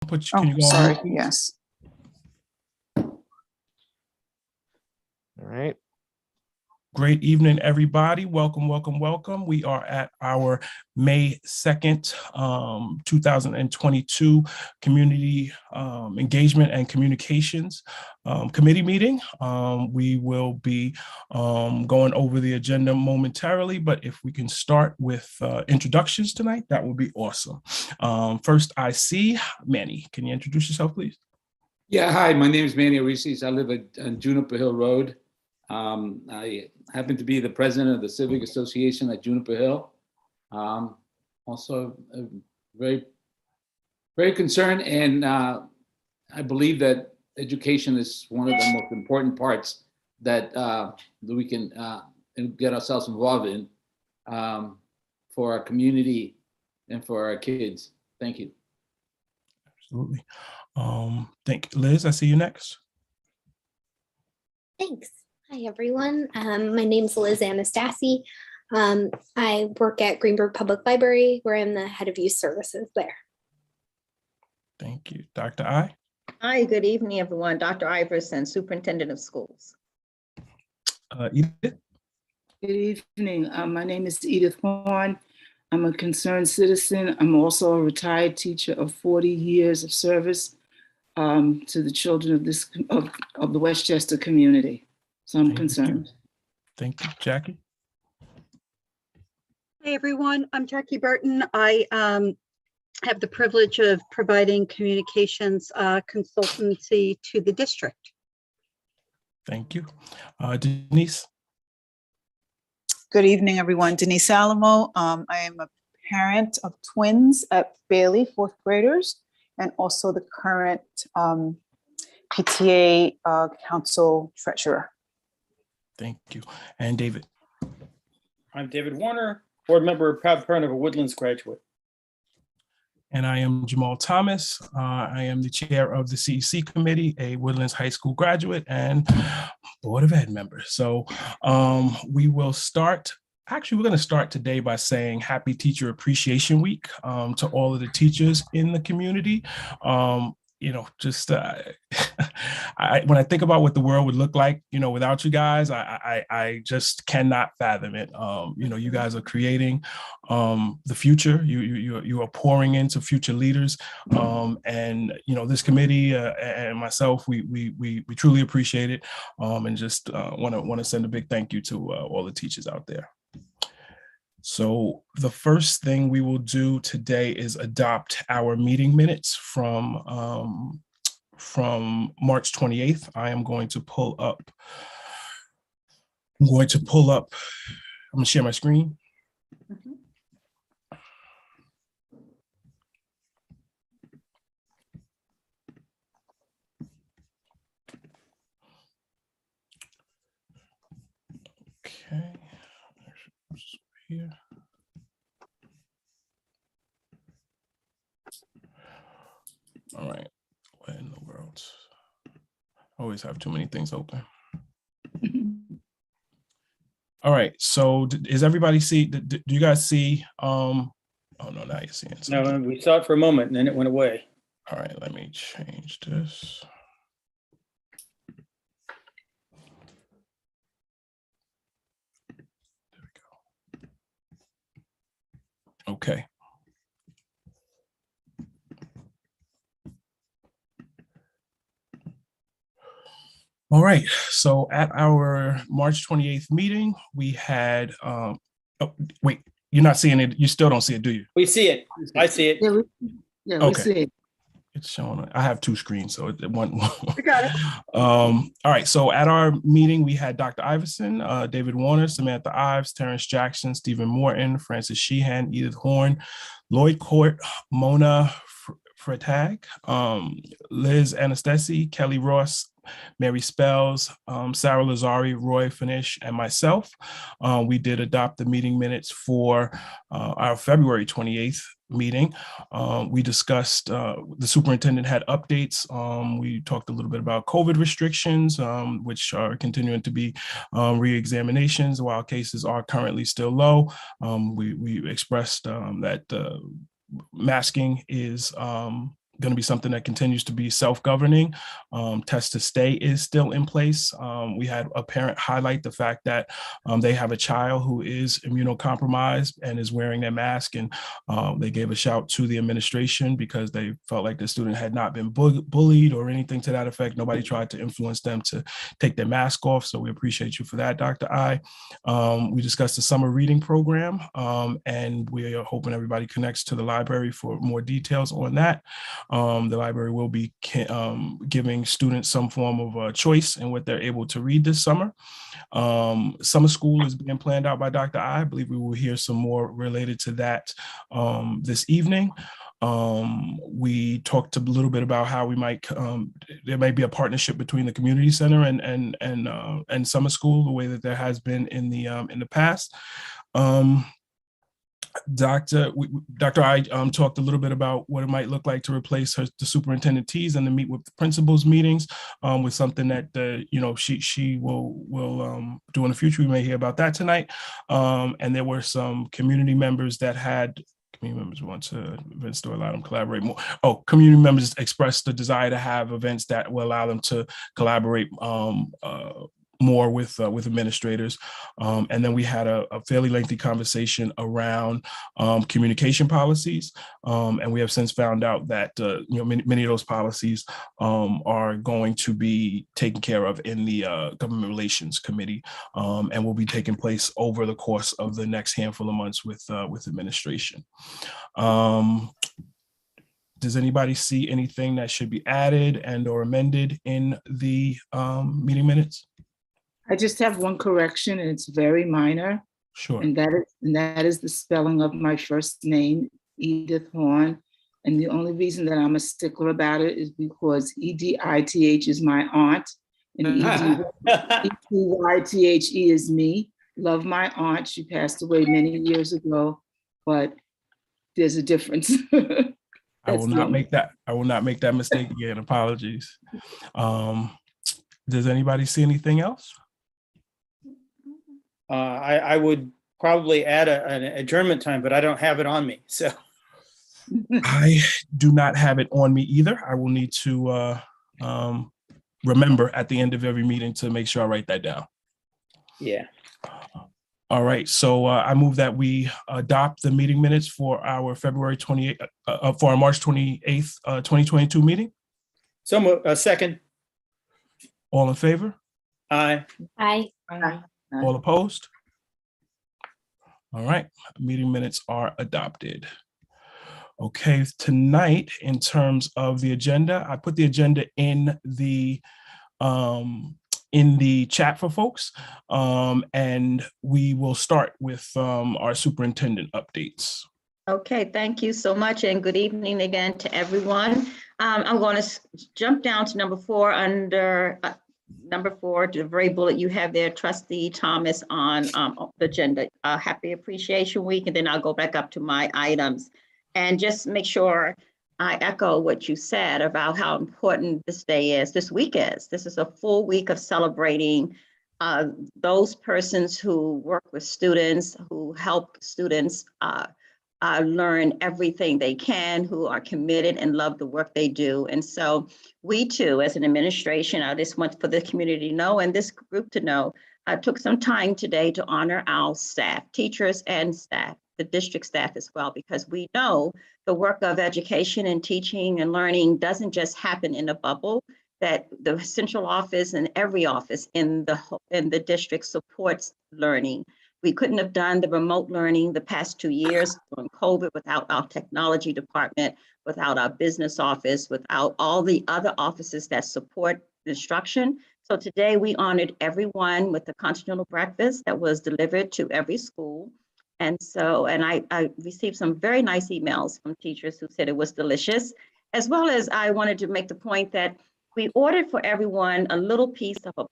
Can you go sorry, on, please? yes. All right. Great evening, everybody. Welcome, welcome, welcome. We are at our May 2nd, 2022 Community Engagement and Communications Committee meeting. We will be going over the agenda momentarily, but if we can start with introductions tonight, that would be awesome. First, I see Manny. Can you introduce yourself, please? Yeah, hi, my name is Manny Arises. I live at Juniper Hill Road. I happen to be the president of the Civic Association at Juniper Hill. Also very, very concerned, and I believe that education is one of the most important parts that we can get ourselves involved in for our community and for our kids. Thank you. Absolutely. Liz, I see you next. Thanks. Hi, everyone. My name's Liz Anastasi. I work at Greenburgh Public Library, where I'm the head of youth services there. Thank you. Dr. I. Hi, good evening, everyone. Dr. Iverson, Superintendent of Schools. Edith. Good evening. My name is Edith Horn. I'm a concerned citizen. I'm also a retired teacher of 40 years of service to the children of the Westchester community. So I'm concerned. Thank you. Jackie. Hey everyone, I'm Jackie Burton. I have the privilege of providing communications consultancy to the district. Thank you. Denise. Good evening, everyone. Denise Alamo. I am a parent of twins at Bailey, 4th graders, and also the current PTA council treasurer. Thank you. And David. I'm David Warner, board member, proud parent of a Woodlands graduate. And I am Jamal Thomas. I am the chair of the CEC committee, a Woodlands High School graduate and Board of Ed member. So we will start. Actually, we're going to start today by saying Happy Teacher Appreciation Week to all of the teachers in the community. You know, just when I think about what the world would look like, you know, without you guys, I just cannot fathom it. You know, you guys are creating the future. You are pouring into future leaders, and you know, this committee and myself, we truly appreciate it, and just want to send a big thank you to all the teachers out there. So the first thing we will do today is adopt our meeting minutes from March 28th. I'm going to pull up, I'm going to share my screen. Okay. Here. All right, what in the world? I always have too many things open. All right, so is everybody see, do you guys see, oh no, now you're seeing something. No, we saw it for a moment and then it went away. All right, let me change this. Okay. All right, so at our March 28th meeting, we had, oh, wait, you're not seeing it, you still don't see it, do you? We see it, I see it. Yeah, Okay. we see it. It's showing, I have two screens, so it one. We got it. All right, so at our meeting, we had Dr. Iverson, David Warner, Samantha Ives, Terrence Jackson, Stephen Morton, Francis Sheehan, Edith Horn, Lloyd Court, Mona Fretag, Liz Anastasi, Kelly Ross, Mary Spells, Sarah Lazari, Roy Finish, and myself. We did adopt the meeting minutes for our February 28th meeting. We discussed, the superintendent had updates. We talked a little bit about COVID restrictions, which are continuing to be re-examinations while cases are currently still low. We expressed that masking is going to be something that continues to be self-governing. Test to Stay is still in place. We had a parent highlight the fact that they have a child who is immunocompromised and is wearing their mask, and they gave a shout to the administration because they felt like the student had not been bullied or anything to that effect. Nobody tried to influence them to take their mask off, so we appreciate you for that, Dr. I. We discussed the summer reading program, and we are hoping everybody connects to the library for more details on that. The library will be giving students some form of a choice in what they're able to read this summer. Summer school is being planned out by Dr. I believe we will hear some more related to that this evening. We talked a little bit about how we might there may be a partnership between the community center and summer school, the way that there has been in the past. Dr. I talked a little bit about what it might look like to replace the superintendent T's and to meet with the principals meetings with something that she will do in the future. We may hear about that tonight. And there were some community members that had community members want to events to allow them to collaborate more. Oh, community members expressed the desire to have events that will allow them to collaborate more with administrators. And then we had a fairly lengthy conversation around communication policies. And we have since found out that many of those policies are going to be taken care of in the Government Relations Committee and will be taking place over the course of the next handful of months with administration. Does anybody see anything that should be added and or amended in the meeting minutes? I just have one correction, and it's very minor. Sure. And that is the spelling of my first name, Edith Horn. And the only reason that I'm a stickler about it is because EDITH is my aunt, and EDYTHE is me. Love my aunt. She passed away many years ago, but there's a difference. I will not make that mistake again. Apologies. Does anybody see anything else? I would probably add an adjournment time, but I don't have it on me, so. I do not have it on me either. I will need to remember at the end of every meeting to make sure I write that down. Yeah. All right, so I move that we adopt the meeting minutes for our February 28th, for our March 28th, 2022 meeting. So second. All in favor? Aye. Aye. All opposed? All right, meeting minutes are adopted. Okay, tonight, in terms of the agenda, I put the agenda in the chat for folks, and we will start with our superintendent updates. Okay, thank you so much, and good evening again to everyone. I'm going to jump down to number 4 under number 4, the very bullet you have there, Trustee Thomas, on the agenda. Happy Appreciation Week, and then I'll go back up to my items. And just make sure I echo what you said about how important this day is, this week is. This is a full week of celebrating those persons who work with students, who help students learn everything they can, who are committed and love the work they do. And so we too, as an administration, I just want for the community to know and this group to know, I took some time today to honor our staff, teachers and staff, the district staff as well, because we know the work of education and teaching and learning doesn't just happen in a bubble, that the central office and every office in the district supports learning. We couldn't have done the remote learning the past 2 years during COVID without our technology department, without our business office, without all the other offices that support instruction. So today we honored everyone with the continental breakfast that was delivered to every school. And so, and I received some very nice emails from teachers who said it was delicious, as well as I wanted to make the point that we ordered for everyone a little piece of a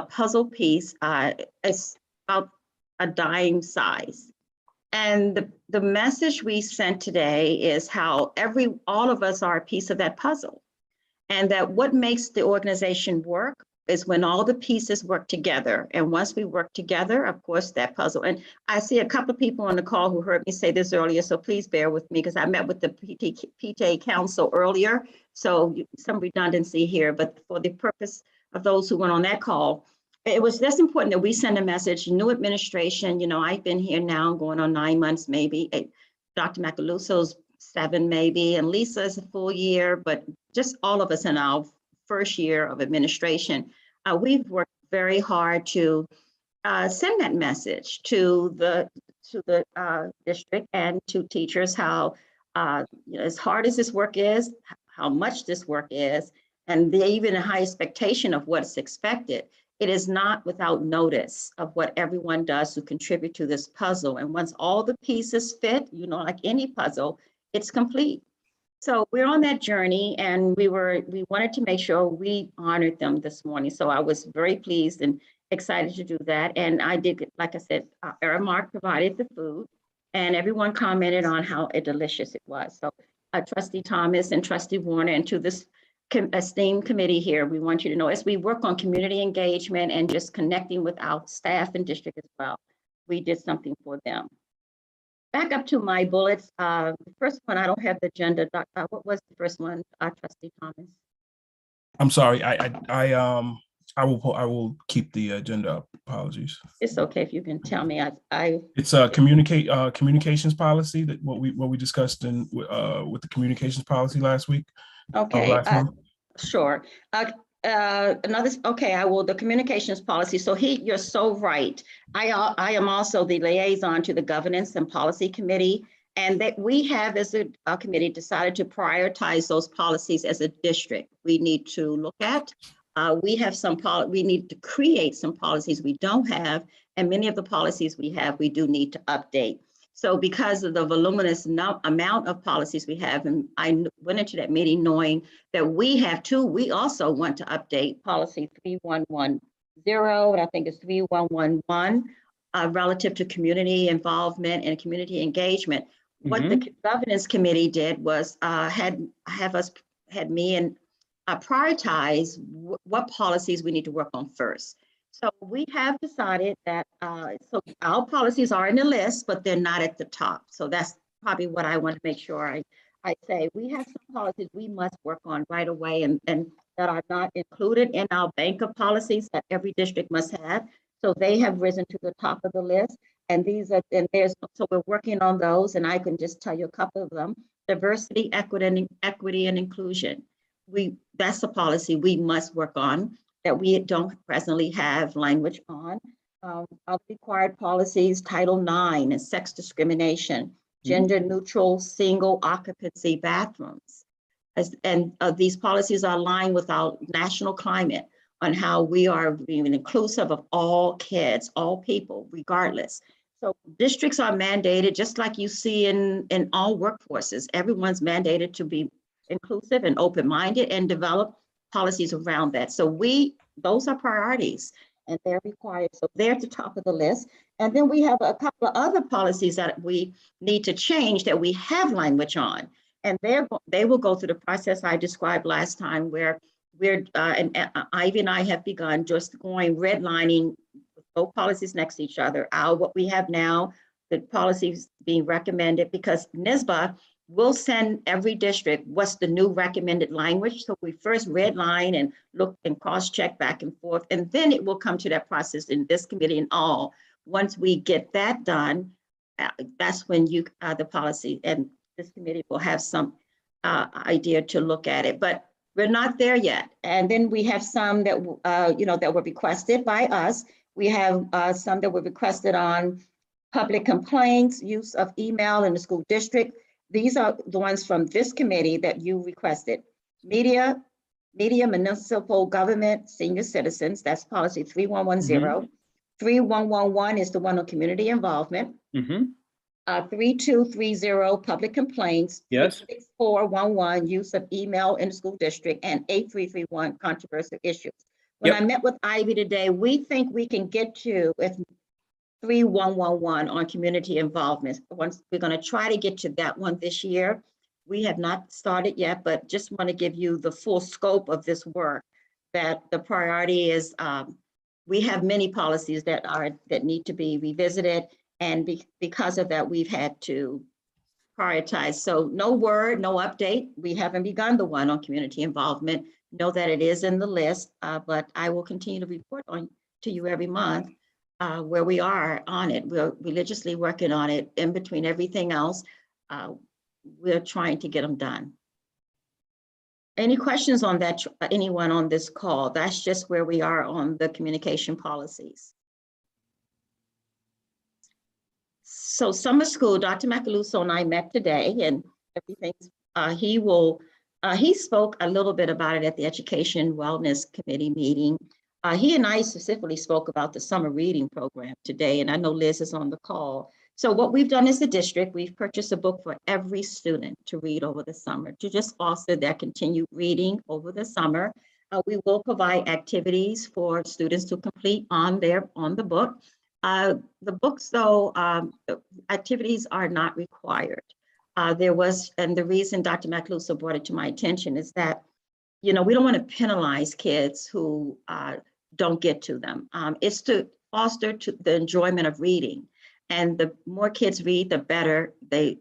puzzle piece. It's about a dime size. And the message we sent today is how all of us are a piece of that puzzle. And that what makes the organization work is when all the pieces work together. And once we work together, of course, that puzzle. And I see a couple of people on the call who heard me say this earlier, so please bear with me because I met with the PTA Council earlier. So some redundancy here, but for the purpose of those who went on that call, it was just important that we send a message, new administration, you know, I've been here now going on 9 months, maybe. Dr. Macaluso's 7 maybe, and Lisa is a full year, but just all of us in our first year of administration, we've worked very hard to send that message to the district and to teachers how you know, as hard as this work is, how much this work is, and even a high expectation of what's expected. It is not without notice of what everyone does to contribute to this puzzle. And once all the pieces fit, you know, like any puzzle, it's complete. So we're on that journey, and we wanted to make sure we honored them this morning. So I was very pleased and excited to do that. And I did, like I said, Aramark provided the food, and everyone commented on how delicious it was. So Trustee Thomas and Trustee Warner, and to this esteemed committee here, we want you to know as we work on community engagement and just connecting with our staff and district as well, we did something for them. Back up to my bullets. The first one, I don't have the agenda. What was the first one, Trustee Thomas? I'm sorry. I will keep the agenda up. Apologies. It's okay if you can tell me. It's a communications policy that what we discussed in with the communications policy last week. Okay. Sure. The communications policy. So you're so right. I am also the liaison to the governance and policy committee, and that we have as a committee decided to prioritize those policies as a district. We need to look at. We need to create some policies we don't have, and many of the policies we have, we do need to update. So because of the voluminous amount of policies we have, and I went into that meeting knowing that we have two, we also want to update policy 3110, and I think it's 3111, relative to community involvement and community engagement. What the governance committee did was had me and prioritize what policies we need to work on first. So we have decided that, so our policies are in the list, but they're not at the top. So that's probably what I want to make sure I say. We have some policies we must work on right away and that are not included in our bank of policies that every district must have. So they have risen to the top of the list. And so we're working on those, and I can just tell you a couple of them. Diversity, equity, and inclusion. That's a policy we must work on that we don't presently have language on. Other required policies, Title IX and sex discrimination, gender neutral single occupancy bathrooms. These policies are aligned with our national climate on how we are being inclusive of all kids, all people, regardless. So districts are mandated, just like you see in all workforces, everyone's mandated to be inclusive and open-minded and develop policies around that. So those are priorities and they're required. So they're at the top of the list. And then we have a couple of other policies that we need to change that we have language on. And they will go through the process I described last time where and Ivy and I have begun just going redlining both policies next to each other. What we have now, the policies being recommended, because NISBA will send every district what's the new recommended language. So we first redline and look and cross-check back and forth, and then it will come to that process in this committee and all. Once we get that done, that's when the policy and this committee will have some idea to look at it. But we're not there yet. And then we have some that that were requested by us. We have some that were requested on public complaints, use of email in the school district. These are the ones from this committee that you requested. Media, municipal government, senior citizens, that's policy 3110. 3111 is the one on community involvement. 3230, public complaints. Yes. 6411, use of email in the school district, and 8331, controversial issues. When I met with Ivy today, we think we can get to with 3111 on community involvement. Once we're going to try to get to that one this year. We have not started yet, but just want to give you the full scope of this work. that the priority is, we have many policies that need to be revisited. And because of that, we've had to prioritize. So no word, no update. We haven't begun the one on community involvement. Know that it is in the list, but I will continue to report to you every month where we are on it. We're religiously working on it. In between everything else, we're trying to get them done. Any questions on that, anyone on this call? That's just where we are on the communication policies. So summer school, Dr. Macaluso and I met today, and everything's, he spoke a little bit about it at the Education Wellness Committee meeting. He and I specifically spoke about the summer reading program today, and I know Liz is on the call. So what we've done as the district, we've purchased a book for every student to read over the summer, to just foster their continued reading over the summer. We will provide activities for students to complete on the book. The books, though, activities are not required. And the reason Dr. Macaluso brought it to my attention is that, we don't want to penalize kids who don't get to them. It's to foster the enjoyment of reading. And the more kids read, the better they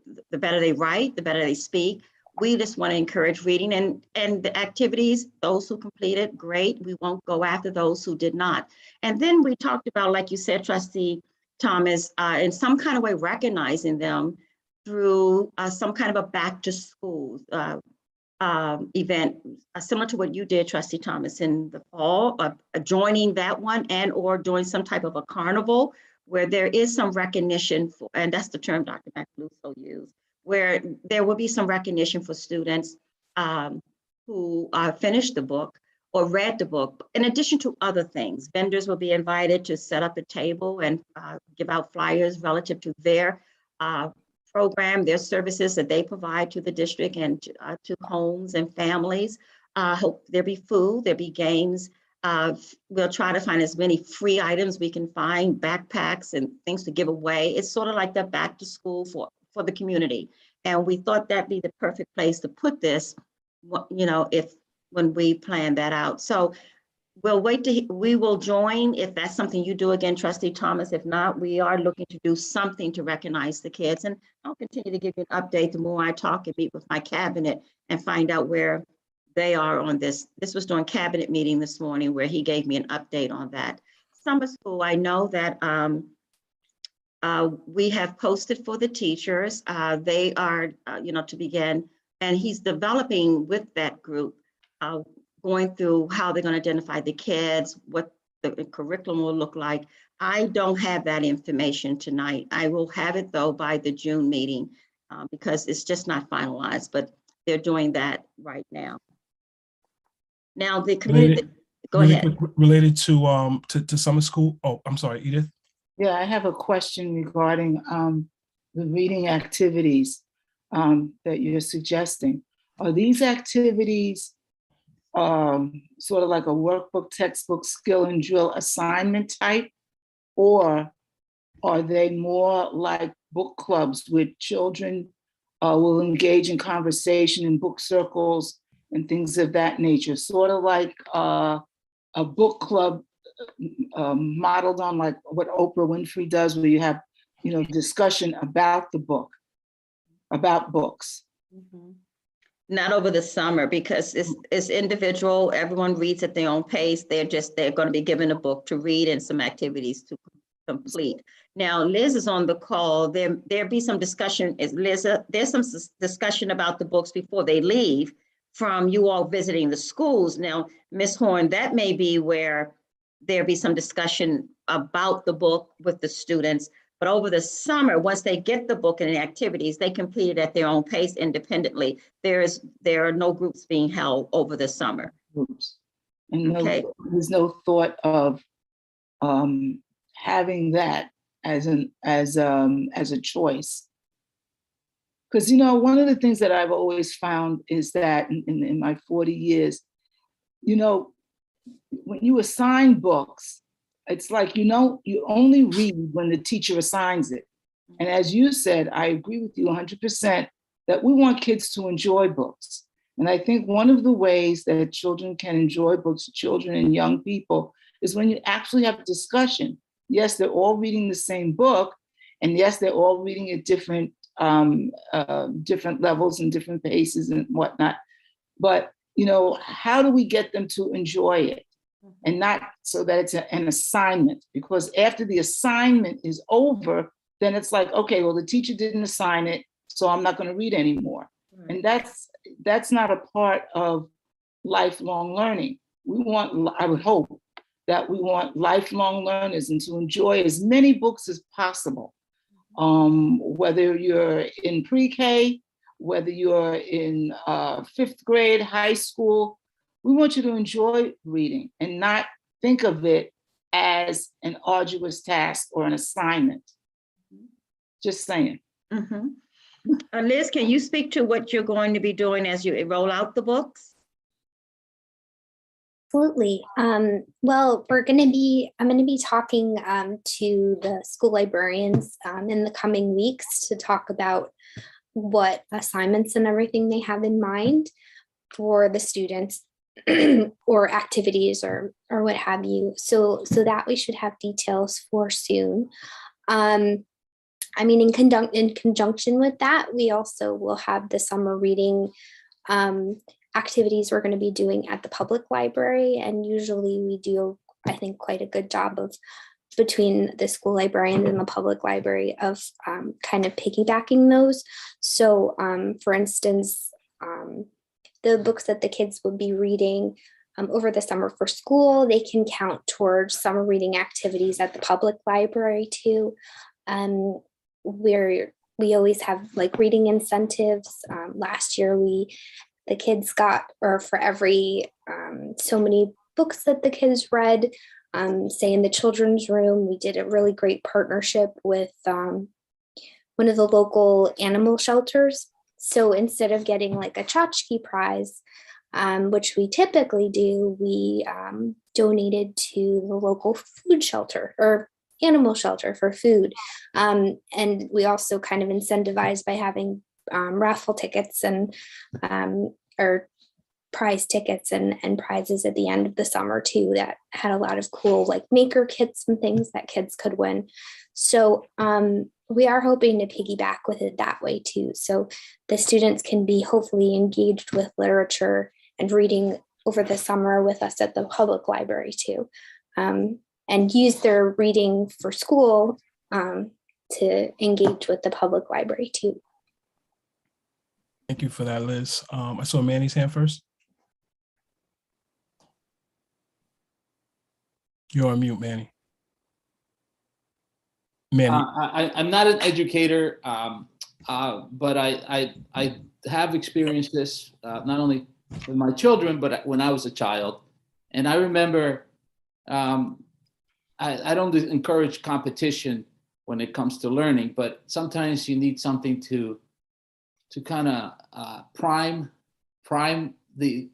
write, the better they speak. We just want to encourage reading, and the activities, those who completed, great. We won't go after those who did not. And then we talked about, like you said, Trustee Thomas, in some kind of way recognizing them through some kind of a back to school event, similar to what you did, Trustee Thomas, in the fall, joining that one, and or doing some type of a carnival where there is some recognition for, and that's the term Dr. Macaluso used, where there will be some recognition for students who finished the book or read the book, in addition to other things. Vendors will be invited to set up a table and give out flyers relative to their program, their services that they provide to the district and to homes and families. Hope there'll be food, there'll be games. We'll try to find as many free items we can find, backpacks and things to give away. It's sort of like the back to school for the community. And we thought that'd be the perfect place to put this, when we plan that out. So we will join if that's something you do again, Trustee Thomas. If not, we are looking to do something to recognize the kids. And I'll continue to give you an update the more I talk and meet with my cabinet and find out where they are on this. This was during cabinet meeting this morning where he gave me an update on that. Summer school, I know that we have posted for the teachers. They are, to begin, and he's developing with that group, going through how they're going to identify the kids, what the curriculum will look like. I don't have that information tonight. I will have it though by the June meeting because it's just not finalized, but they're doing that right now. Now the community, go ahead. Related to summer school. Oh, I'm sorry, Edith. Yeah, I have a question regarding the reading activities that you're suggesting. Are these activities sort of like a workbook, textbook, skill and drill assignment type, or are they more like book clubs where children will engage in conversation in book circles and things of that nature, sort of like a book club modeled on like what Oprah Winfrey does, where you have, discussion about the book, about books? Mm-hmm. Not over the summer because it's individual. Everyone reads at their own pace. They're going to be given a book to read and some activities to complete. Now, Liz is on the call. There'll be some discussion. Liz, there's some discussion about the books before they leave from you all visiting the schools. Now, Ms. Horn, that may be where there'll be some discussion about the book with the students. But over the summer, once they get the book and the activities, they complete it at their own pace independently. There are no groups being held over the summer. Groups. And there's no thought of having that as a choice. Because, one of the things that I've always found is that in my 40 years, when you assign books, it's like, you only read when the teacher assigns it. And as you said, I agree with you 100% that we want kids to enjoy books. And I think one of the ways that children can enjoy books, children and young people, is when you actually have discussion. Yes, they're all reading the same book, and yes, they're all reading at different levels and different paces and whatnot. But how do we get them to enjoy it, and not so that it's an assignment? Because after the assignment is over, then it's like, okay, well, the teacher didn't assign it, so I'm not going to read anymore. Right. And that's not a part of lifelong learning. I would hope that we want lifelong learners and to enjoy as many books as possible. Whether you're in pre-K, whether you're in 5th grade, high school, we want you to enjoy reading and not think of it as an arduous task or an assignment. Just saying. Mm-hmm. Liz, can you speak to what you're going to be doing as you roll out the books? Absolutely. Well, I'm going to be talking to the school librarians in the coming weeks to talk about what assignments and everything they have in mind for the students or activities or what have you. So that we should have details for soon. In conjunction with that, we also will have the summer reading activities we're going to be doing at the public library. And usually we do, I think, quite a good job of between the school librarians and the public library of kind of piggybacking those. So for instance, the books that the kids will be reading over the summer for school, they can count towards summer reading activities at the public library too. Where we always have like reading incentives. Last year, the kids got, or for every so many books that the kids read, say in the children's room, we did a really great partnership with one of the local animal shelters. So instead of getting like a tchotchke prize, which we typically do, we donated to the local food shelter or animal shelter for food. And we also kind of incentivized by having raffle tickets and or prize tickets and prizes at the end of the summer too, that had a lot of cool like maker kits and things that kids could win. So we are hoping to piggyback with it that way too. So the students can be hopefully engaged with literature and reading over the summer with us at the public library too. And use their reading for school to engage with the public library too. Thank you for that, Liz. I saw Manny's hand first. You're on mute, Manny. Manny. I'm not an educator, but I have experienced this not only with my children, but when I was a child. And I remember, I don't encourage competition when it comes to learning, but sometimes you need something to kind of prime the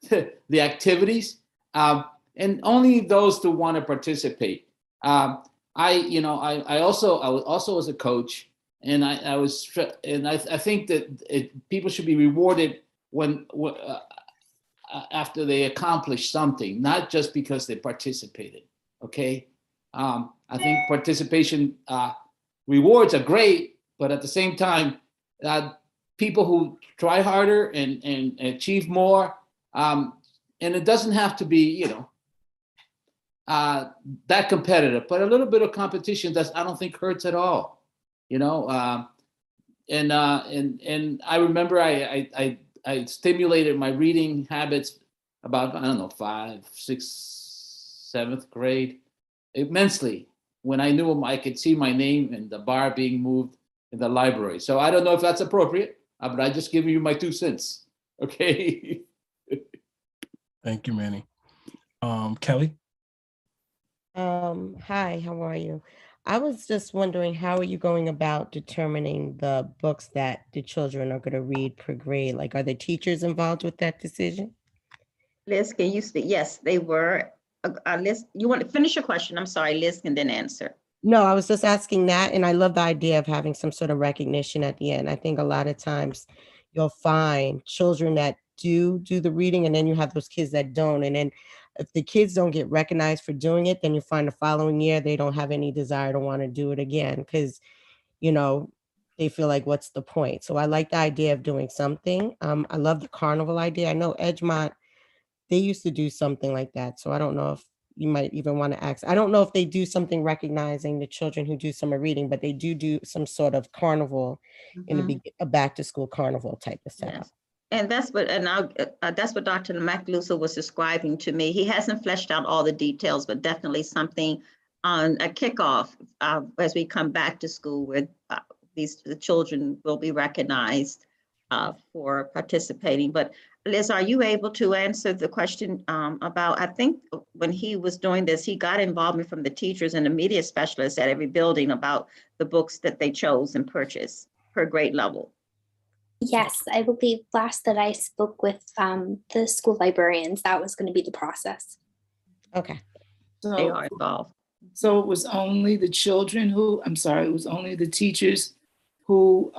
the activities, and only those who want to participate. I also was a coach, and I think that people should be rewarded when after they accomplish something, not just because they participated. Okay, I think participation rewards are great, but at the same time, people who try harder and achieve more, and it doesn't have to be, that competitive, but a little bit of competition I don't think hurts at all, and I remember I stimulated my reading habits about, 5th, 6th, 7th grade immensely when I knew I could see my name and the bar being moved in the library. So I don't know if that's appropriate, but I just give you my 2 cents. Okay. Thank you, Manny. Kelly. Hi, how are you? I was just wondering, how are you going about determining the books that the children are going to read per grade? Like, are the teachers involved with that decision? Liz, can you speak? Yes, they were. Liz, you want to finish your question? I'm sorry, Liz can then answer. No, I was just asking that, and I love the idea of having some sort of recognition at the end. I think a lot of times, you'll find children that do the reading, and then you have those kids that don't. And then if the kids don't get recognized for doing it, then you find the following year they don't have any desire to want to do it again, because, you know, they feel like, what's the point? So I like the idea of doing something. I love the carnival idea. I know Edgemont, they used to do something like that. So I don't know if you might even want to ask. I don't know if they do something recognizing the children who do summer reading, but they do some sort of carnival in a back to school carnival type of setup. Yes. And that's what, that's what Dr. Macaluso was describing to me. He hasn't fleshed out all the details, but definitely something on a kickoff as we come back to school, where the children will be recognized for participating. But Liz, are you able to answer the question about, I think when he was doing this, he got involvement from the teachers and the media specialists at every building about the books that they chose and purchased per grade level. Yes, I believe last that I spoke with the school librarians, that was going to be the process. Okay. They are involved. So it was only the children who, I'm sorry, it was only the teachers who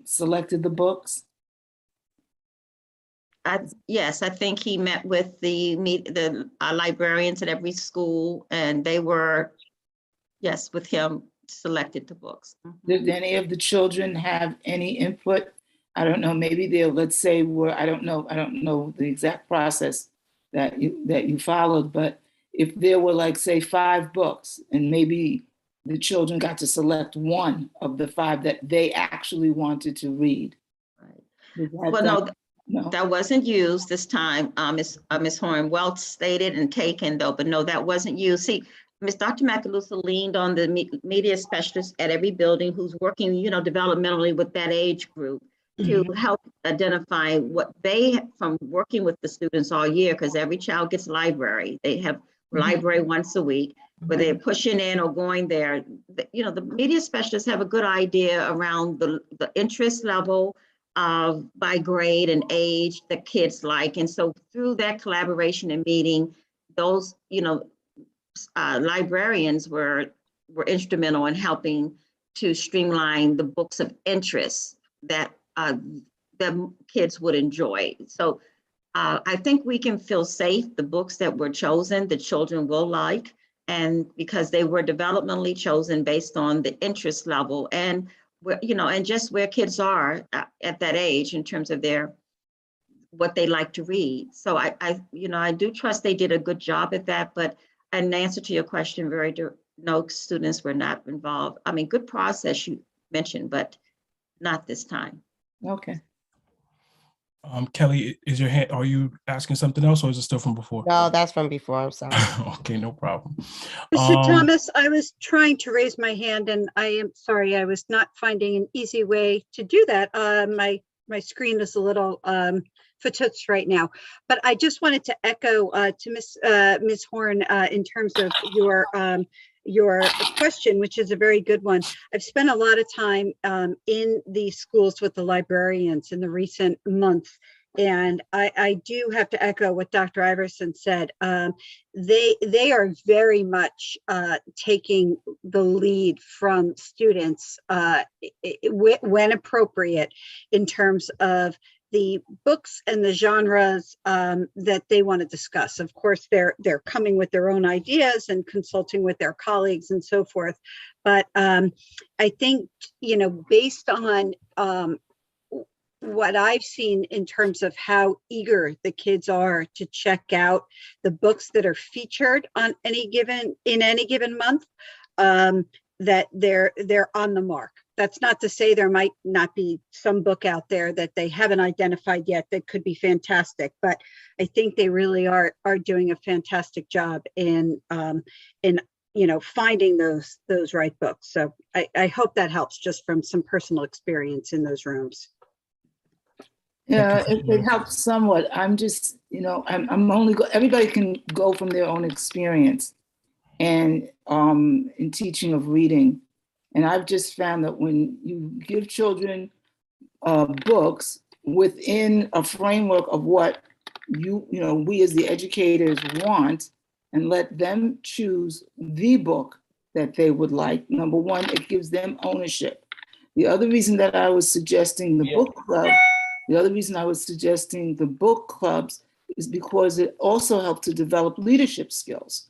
selected the books? Yes, I think he met with the librarians at every school, and they were, yes, with him, selected the books. Did any of the children have any input? I don't know, maybe they'll, let's say, I don't know the exact process that you followed, but if there were, like, say, 5 books, and maybe the children got to select one of the 5 that they actually wanted to read. Right. Well, no, that wasn't used this time. Ms. Horn, well stated and taken though, but no, that wasn't used. See, Dr. Macaluso leaned on the media specialist at every building who's working, you know, developmentally with that age group to help identify what they, from working with the students all year, because every child gets library. They have library once a week, where they're pushing in or going there. You know, the media specialists have a good idea around the interest level by grade and age that kids like. And so through that collaboration and meeting, those, you know, librarians were instrumental in helping to streamline the books of interest that the kids would enjoy. So I think we can feel safe. The books that were chosen, the children will like, and because they were developmentally chosen based on the interest level and where, you know, and just where kids are at that age in terms of what they like to read. So I do trust they did a good job at that. But in answer to your question, no students were not involved. I mean, good process you mentioned, but not this time. Okay. Kelly, is your hand, are you asking something else, or is it still from before? No, that's from before. I'm sorry. Okay, no problem. Mr. Thomas, I was trying to raise my hand, and I am sorry, I was not finding an easy way to do that. My screen is a little fatoots right now, but I just wanted to echo to Ms. Horn in terms of your question, which is a very good one. I've spent a lot of time in the schools with the librarians in the recent months, and I do have to echo what Dr. Iverson said. They are very much taking the lead from students when appropriate in terms of the books and the genres that they want to discuss. Of course, they're coming with their own ideas and consulting with their colleagues and so forth. But I think, you know, based on what I've seen in terms of how eager the kids are to check out the books that are featured on any given month, that they're on the mark. That's not to say there might not be some book out there that they haven't identified yet that could be fantastic, but I think they really are doing a fantastic job in you know, finding those right books. So I hope that helps, just from some personal experience in those rooms. Yeah, it helps somewhat. I'm just, you know, I'm only everybody can go from their own experience and in teaching of reading. And I've just found that when you give children books within a framework of what we as the educators want, and let them choose the book that they would like, number one, it gives them ownership. The other reason that I was suggesting the book club The other reason I was suggesting the book clubs is because it also helped to develop leadership skills.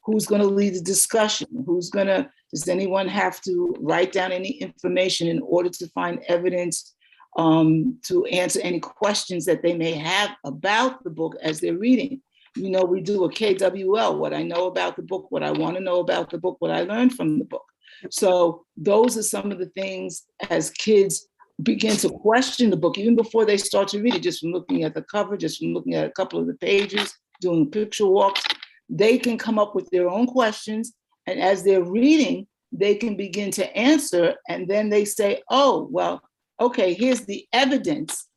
Who's going to lead the discussion? Does anyone have to write down any information in order to find evidence to answer any questions that they may have about the book as they're reading? You know, we do a KWL, what I know about the book, what I want to know about the book, what I learned from the book. So those are some of the things as kids begin to question the book, even before they start to read it, just from looking at the cover, just from looking at a couple of the pages, doing picture walks, they can come up with their own questions. And as they're reading, they can begin to answer. And then they say, oh, well, okay, here's the evidence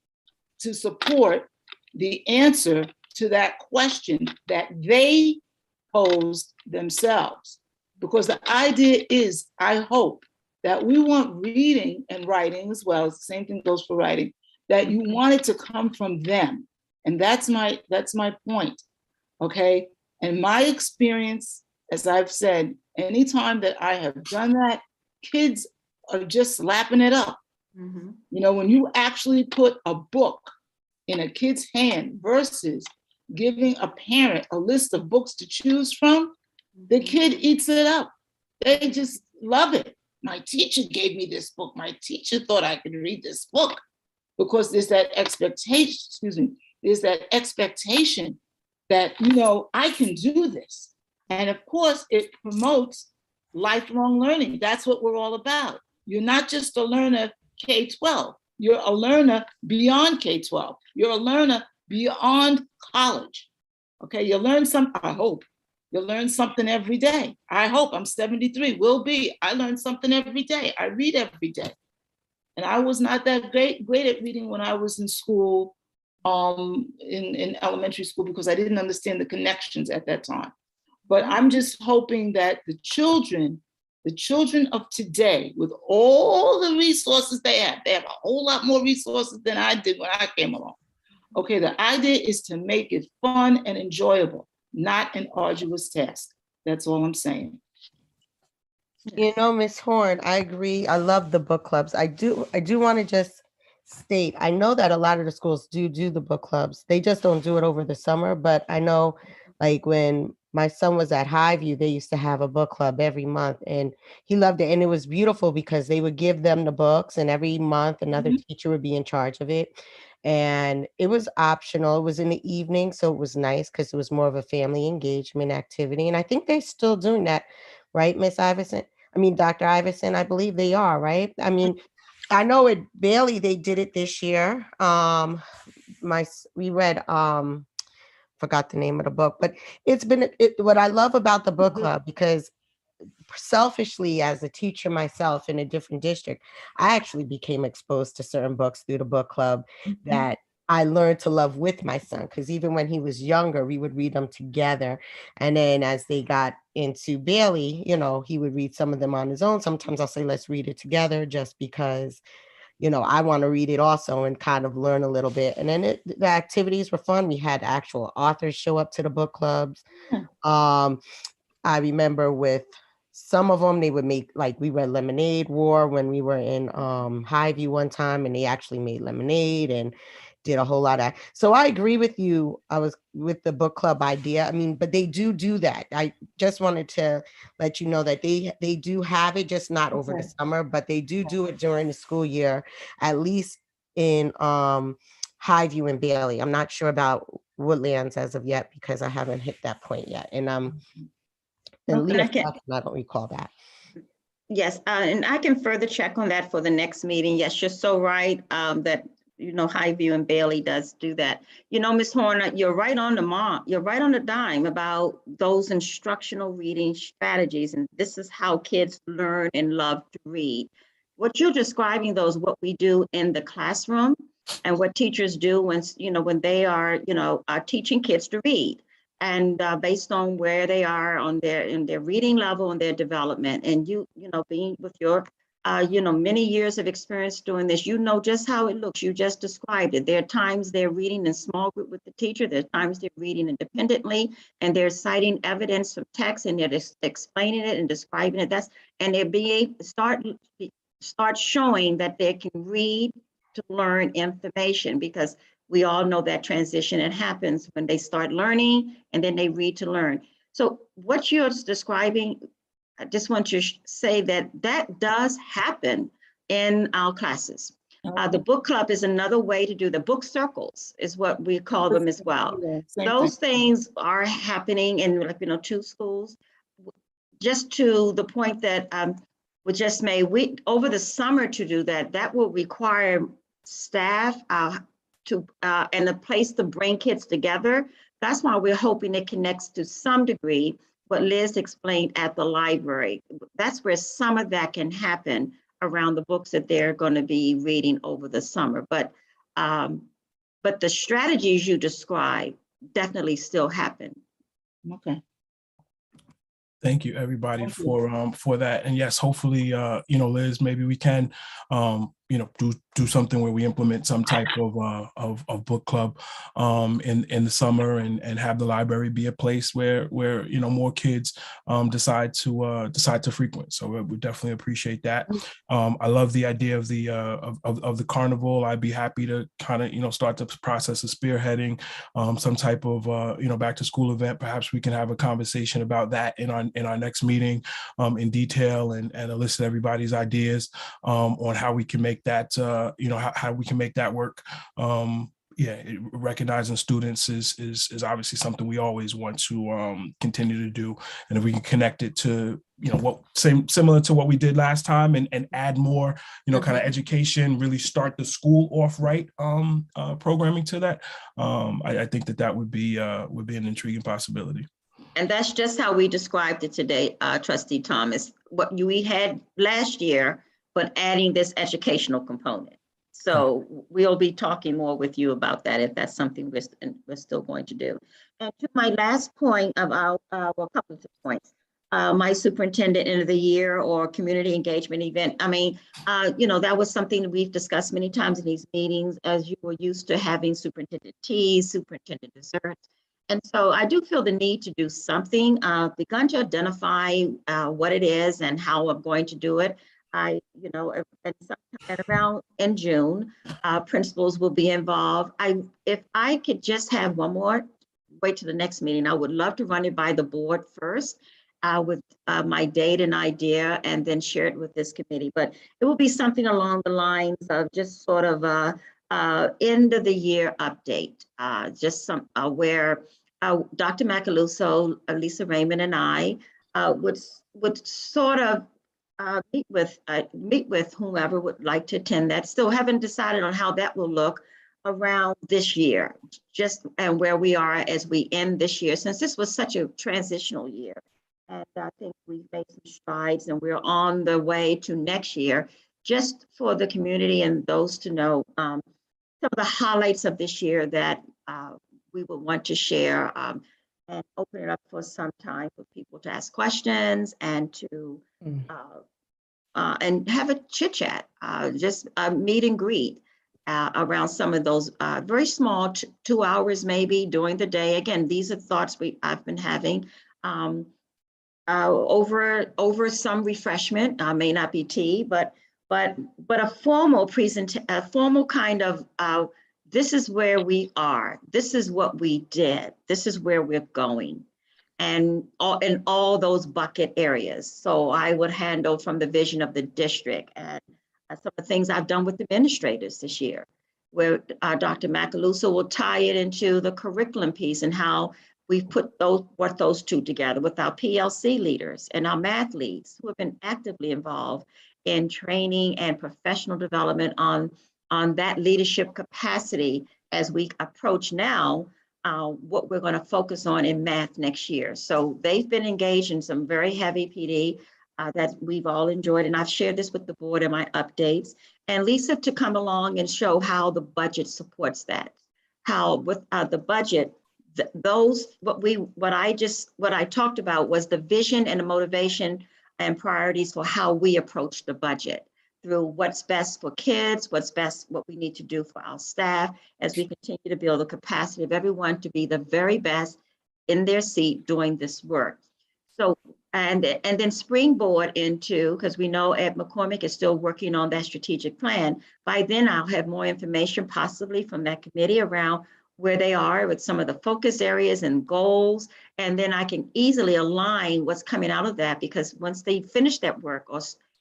to support the answer to that question that they posed themselves. Because the idea is, I hope, that we want reading and writing as well, the same thing goes for writing, that you want it to come from them. And that's my point, okay? And my experience, as I've said, anytime that I have done that, kids are just lapping it up. You know, when you actually put a book in a kid's hand versus giving a parent a list of books to choose from, the kid eats it up. They just love it. My teacher gave me this book. My teacher thought I could read this book, because there's that expectation, there's that expectation that, you know, I can do this. And of course, it promotes lifelong learning. That's what we're all about. You're not just a learner K-12. You're a learner beyond K-12. You're a learner beyond college. Okay, you learn something, I hope. You learn something every day. I hope. I'm 73, will be. I learn something every day. I read every day. And I was not that great at reading when I was in school, in elementary school, because I didn't understand the connections at that time. But I'm just hoping that the children of today, with all the resources they have a whole lot more resources than I did when I came along. Okay, the idea is to make it fun and enjoyable, not an arduous task. That's all I'm saying. You know, Ms. Horn, I agree. I love the book clubs. I do want to just state, I know that a lot of the schools do the book clubs. They just don't do it over the summer. But I know, like, when my son was at Highview, they used to have a book club every month, and he loved it. And it was beautiful because they would give them the books, and every month another teacher would be in charge of it. And it was optional. It was in the evening, so it was nice because it was more of a family engagement activity. And I think they're still doing that, right, Miss Iverson? I mean, Dr. Iverson, I believe they are, right? I mean, I know at Bailey they did it this year. We read forgot the name of the book, but it's been what I love about the book club, because selfishly, as a teacher myself in a different district, I actually became exposed to certain books through the book club that I learned to love with my son, because even when he was younger, we would read them together. And then as they got into Bailey, you know, he would read some of them on his own. Sometimes I'll say, let's read it together, just because, you know, I want to read it also and kind of learn a little bit. And then the activities were fun. We had actual authors show up to the book clubs. I remember with some of them, they would make, like, we read Lemonade War when we were in Highview one time, and they actually made lemonade and did a whole lot of. So I agree with you. I was with the book club idea. I mean, but they do that. I just wanted to let you know that they do have it, just not over the summer, but they do it during the school year, at least in Highview and Bailey. I'm not sure about Woodlands as of yet, because I haven't hit that point yet. And I don't recall that. Yes, and I can further check on that for the next meeting. Yes, you're so right, that, you know, Highview and Bailey does do that. You know, Ms. Horner, you're right on the mark. You're right on the dime about those instructional reading strategies. And this is how kids learn and love to read. What you're describing, though, is what we do in the classroom and what teachers do when, you know, when they are, you know, teaching kids to read. And based on where they are in their reading level and their development, and you know, being with your, you know, many years of experience doing this, you know just how it looks. You just described it. There are times they're reading in small group with the teacher. There are times they're reading independently, and they're citing evidence from text, and they're just explaining it and describing it. And they're being start showing that they can read to learn information, because we all know that transition, it happens when they start learning and then they read to learn. So what you're describing, I just want to say that that does happen in our classes. The book club is another way to do the book circles is what we call them as well. Those things are happening in, like, 2 schools. Just to the point that we just made, over the summer to do that, that will require staff and a place to bring kids together. That's why we're hoping it connects to some degree what Liz explained at the library. That's where some of that can happen around the books that they're going to be reading over the summer. But the strategies you describe definitely still happen. Okay. Thank you, everybody, for that. And yes, hopefully, Liz, maybe we can, do something where we implement some type of book club in the summer, and have the library be a place where more kids decide to frequent. So we definitely appreciate that. I love the idea of the carnival. I'd be happy to kind of start the process of spearheading some type of back to school event. Perhaps we can have a conversation about that in our next meeting in detail, and elicit everybody's ideas on how we can make that how we can make that work. Recognizing students is obviously something we always want to continue to do, and if we can connect it to similar to what we did last time, and add more kind of education, really start the school off right programming to that. I think that would be an intriguing possibility. And that's just how we described it today, Trustee Thomas, what we had last year, but adding this educational component. So we'll be talking more with you about that if that's something we're still going to do. And to my last point about, a couple of points, my superintendent end of the year or community engagement event. I mean, that was something that we've discussed many times in these meetings, as you were used to having superintendent teas, superintendent desserts. And so I do feel the need to do something. I've begun to identify what it is and how I'm going to do it. And around in June, principals will be involved. If I could just have one more, wait to the next meeting, I would love to run it by the board first with my date and idea, and then share it with this committee. But it will be something along the lines of just sort of end of the year update, just some where Dr. Macaluso, Lisa Raymond, and I would sort of meet with whomever would like to attend that. Still haven't decided on how that will look around this year, and where we are as we end this year, since this was such a transitional year. And I think we've made some strides, and we're on the way to next year, just for the community and those to know some of the highlights of this year that we would want to share, and open it up for some time for people to ask questions and to and have a chit chat, just a meet and greet around some of those very small 2 hours maybe during the day. Again, these are thoughts I've been having over some refreshment. May not be tea, but a formal a formal kind of this is where we are. This is what we did. This is where we're going. And in all those bucket areas. So I would handle from the vision of the district and some of the things I've done with administrators this year, where Dr. Macaluso will tie it into the curriculum piece and how we've put those two together with our PLC leaders and our math leads who have been actively involved in training and professional development on that leadership capacity as we approach now what we're going to focus on in math next year. So they've been engaged in some very heavy PD that we've all enjoyed. And I've shared this with the board in my updates. And Lisa to come along and show how the budget supports that. How with the budget, what I talked about was the vision and the motivation and priorities for how we approach the budget, through what's best for kids, what we need to do for our staff as we continue to build the capacity of everyone to be the very best in their seat doing this work. So and then springboard into, because we know Ed McCormick is still working on that strategic plan. By then I'll have more information possibly from that committee around where they are with some of the focus areas and goals. And then I can easily align what's coming out of that, because once they finish that work, or,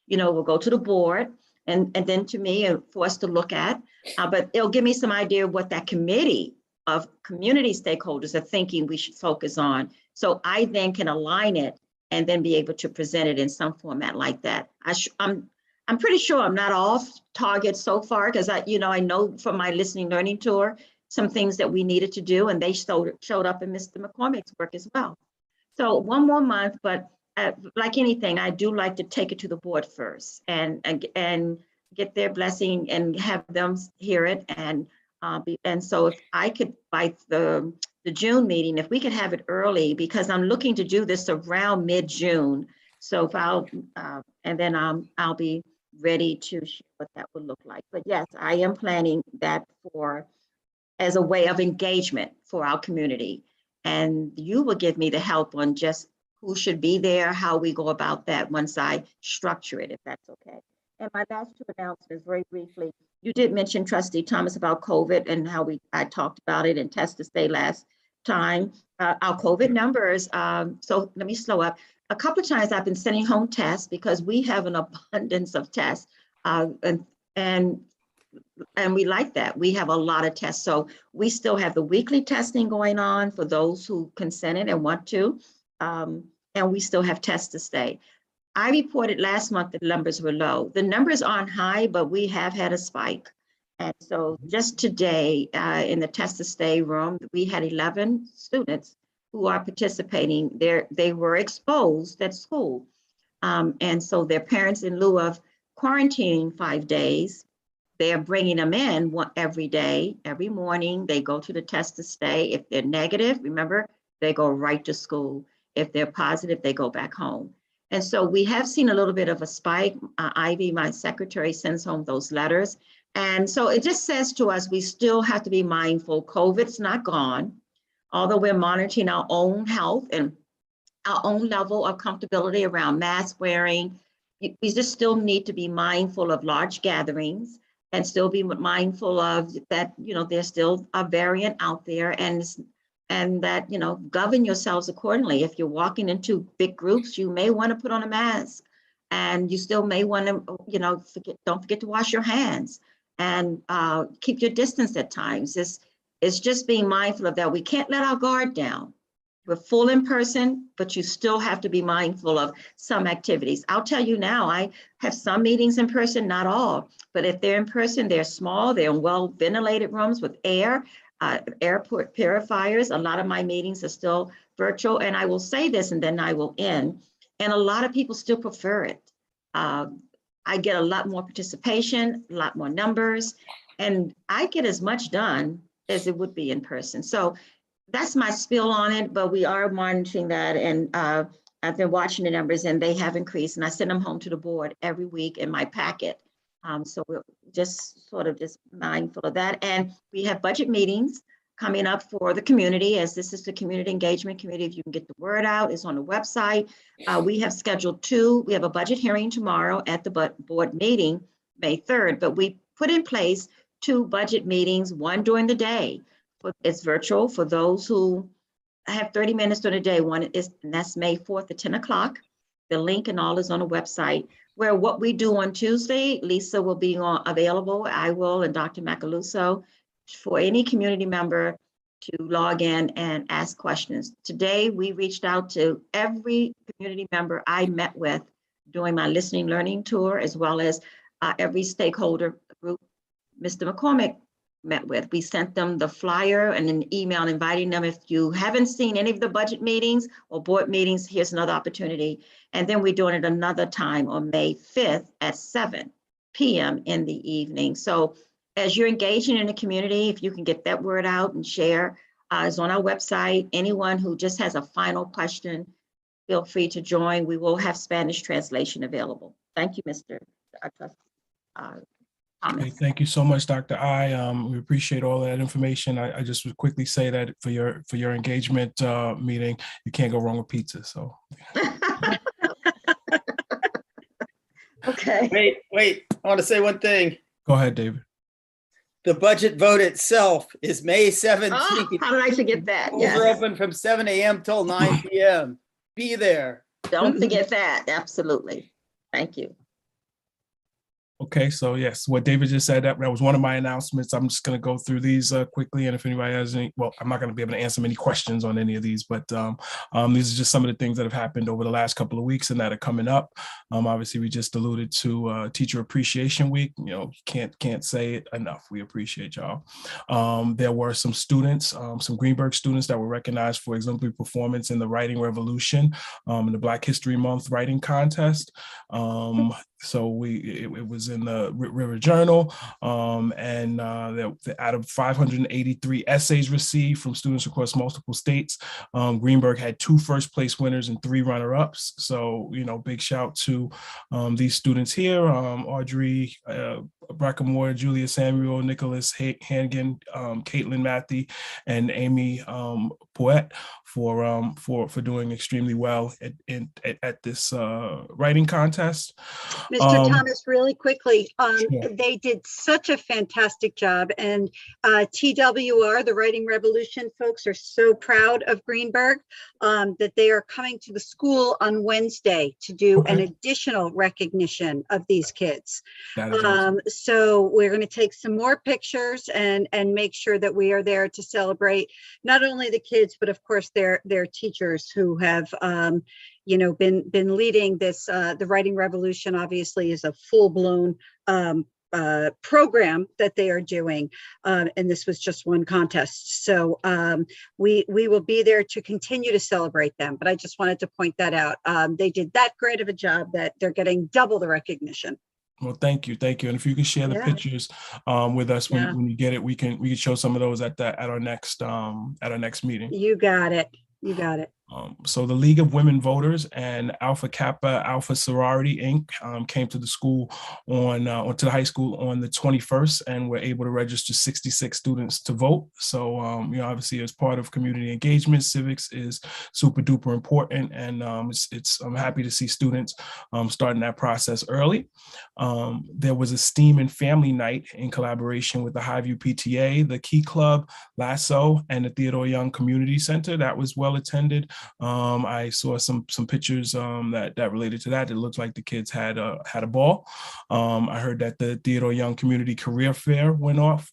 we'll go to the board and then to me for us to look at, but it'll give me some idea of what that committee of community stakeholders are thinking we should focus on. So I then can align it and then be able to present it in some format like that. I'm pretty sure I'm not off target so far, because I know from my listening learning tour, some things that we needed to do, and they showed up in Mr. McCormick's work as well. So one more month, but like anything, I do like to take it to the board first and get their blessing and have them hear it. And so if I could, by the June meeting, if we could have it early, because I'm looking to do this around mid-June. So if and then I'll be ready to share what that would look like. But yes, I am planning that as a way of engagement for our community. And you will give me the help on just who should be there, how we go about that once I structure it, if that's okay. And my last two announcements, very briefly, you did mention, Trustee Thomas, about COVID and how I talked about it in Test to Stay last time. Our COVID numbers, so let me slow up. A couple of times I've been sending home tests because we have an abundance of tests, and we like that. We have a lot of tests. So we still have the weekly testing going on for those who consented and want to. And we still have Tests to Stay. I reported last month that numbers were low. The numbers aren't high, but we have had a spike. And so just today in the Test to Stay room, we had 11 students who are participating. They were exposed at school. And so their parents, in lieu of quarantining 5 days, they are bringing them in every day, every morning. They go to the Test to Stay. If they're negative, remember, they go right to school. If they're positive, they go back home. And so we have seen a little bit of a spike. Ivy, my secretary, sends home those letters. And so it just says to us, we still have to be mindful. COVID's not gone, although we're monitoring our own health and our own level of comfortability around mask wearing. We just still need to be mindful of large gatherings and still be mindful of that, there's still a variant out there, and that, govern yourselves accordingly. If you're walking into big groups, you may want to put on a mask, and you still may want to, don't forget to wash your hands and keep your distance at times. It's just being mindful of that. We can't let our guard down. We're full in person, but you still have to be mindful of some activities. I'll tell you now, I have some meetings in person, not all, but if they're in person, they're small, they're in well-ventilated rooms with air purifiers. A lot of my meetings are still virtual, and I will say this and then I will end. And a lot of people still prefer it. I get a lot more participation, a lot more numbers, and I get as much done as it would be in person. So that's my spiel on it, but we are monitoring that, and I've been watching the numbers, and they have increased, and I send them home to the board every week in my packet. So we're just mindful of that. And we have budget meetings coming up for the community, as this is the Community Engagement Committee. If you can get the word out, it's on the website. We have scheduled we have a budget hearing tomorrow at the board meeting, May 3rd, but we put in place 2 budget meetings, one during the day. It's virtual for those who have 30 minutes during the day. And that's May 4th at 10 o'clock. The link and all is on the website, where what we do on Tuesday, Lisa will be available, I will, and Dr. Macaluso, for any community member to log in and ask questions. Today, we reached out to every community member I met with during my listening learning tour, as well as every stakeholder group Mr. McCormick met with. We sent them the flyer and an email inviting them. If you haven't seen any of the budget meetings or board meetings, here's another opportunity. And then we're doing it another time on May 5th at 7 p.m. in the evening. So as you're engaging in the community, if you can get that word out and share, it's on our website. Anyone who just has a final question, feel free to join. We will have Spanish translation available. Thank you, Mr. Okay, thank you so much, Dr. I. We appreciate all that information. I just would quickly say that for your engagement meeting, you can't go wrong with pizza. So Okay. Wait, I want to say one thing. Go ahead, David. The budget vote itself is May 17th. Oh, how did I forget that? Schools are Yes. open from 7 a.m. till 9 p.m. Be there. Don't forget that. Absolutely. Thank you. Okay, so yes, what David just said, that was one of my announcements. I'm just going to go through these quickly, and if anybody has any, well, I'm not going to be able to answer many questions on any of these, but these are just some of the things that have happened over the last couple of weeks and that are coming up. Obviously, we just alluded to Teacher Appreciation Week. You know, can't say it enough. We appreciate y'all. There were some students, some Greenburgh students that were recognized for exemplary performance in the Writing Revolution, in the Black History Month writing contest. So it was in the River Journal, and out of 583 essays received from students across multiple states, Greenburgh had 2 first-place winners and 3 runner-ups. So, you know, big shout to these students here: Audrey Brackamore, Julia Samuel, Nicholas Hannigan, Caitlin Matthey, and Amy Poet for doing extremely well at this writing contest. Mr. Thomas, really quickly, Sure. they did such a fantastic job, and TWR, the Writing Revolution folks, are so proud of Greenburgh that they are coming to the school on Wednesday to do an additional recognition of these kids. That is awesome. So we're going to take some more pictures and make sure that we are there to celebrate not only the kids, but of course their teachers who have you know, been leading this. The Writing Revolution obviously is a full-blown program that they are doing, and this was just one contest. So we will be there to continue to celebrate them. But I just wanted to point that out. They did that great of a job that they're getting double the recognition. Well, thank you. And if you can share the pictures with us when you get it, we can show some of those at our next meeting. You got it. So the League of Women Voters and Alpha Kappa Alpha Sorority Inc. Came to the school to the high school on the 21st, and were able to register 66 students to vote. So you know, obviously, as part of community engagement, civics is super duper important, and I'm happy to see students starting that process early. There was a STEAM and Family Night in collaboration with the Highview PTA, the Key Club, LASSO, and the Theodore Young Community Center. That was well attended. I saw some pictures that related to that. It looked like the kids had a ball. I heard that the Theodore Young Community Career Fair went off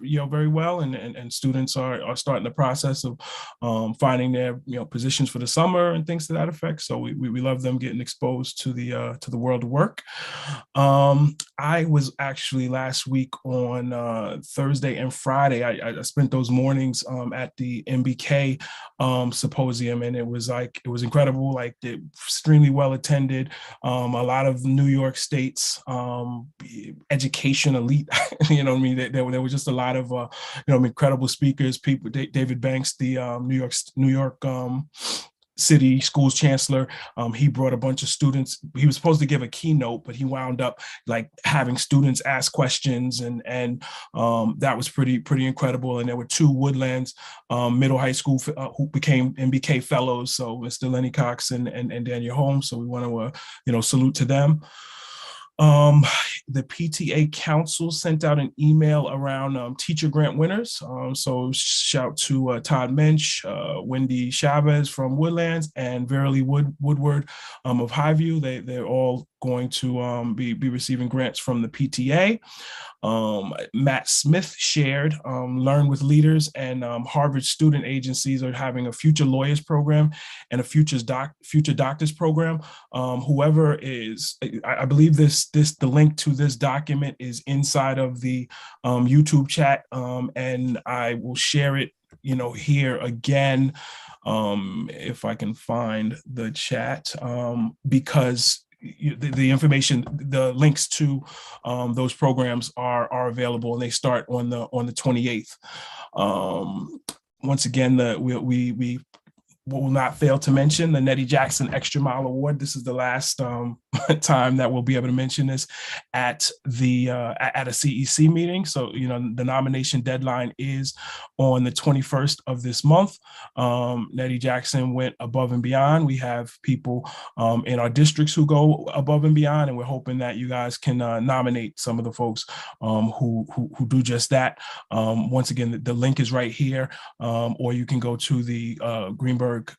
you know, very well, and students are starting the process of finding their, you know, positions for the summer and things to that effect. So we love them getting exposed to the world of work. I was actually last week on Thursday and Friday. I spent those mornings at the MBK symposium, and it was incredible, like extremely well attended. A lot of New York State's education elite, you know what I mean? There were just a lot of you know, incredible speakers. People, David Banks, the New York City Schools Chancellor, he brought a bunch of students. He was supposed to give a keynote, but he wound up like having students ask questions, and that was pretty incredible. And there were 2 Woodlands middle high school who became MBK fellows. So Mr. Lenny Cox and Daniel Holmes. So we want to you know, salute to them. The PTA Council sent out an email around teacher grant winners. So shout to Todd Mensch, Wendy Chavez from Woodlands, and Verily Woodward of Highview. They're all going to be receiving grants from the PTA. Matt Smith shared Learn with Leaders and Harvard student agencies are having a Future Lawyers program and a Future Doctors program. Whoever is, I believe the link to this document is inside of the YouTube chat, and I will share it, you know, here again, if I can find the chat, because the information, the links to those programs are available, and they start on the 28th. Once again, we will not fail to mention the Nettie Jackson Extra Mile Award. This is the last time that we'll be able to mention this at the at a CEC meeting. So, the nomination deadline is on the 21st of this month. Nettie Jackson went above and beyond. We have people in our districts who go above and beyond, and we're hoping that you guys can nominate some of the folks who do just that. Once again, the link is right here, or you can go to the Greenburgh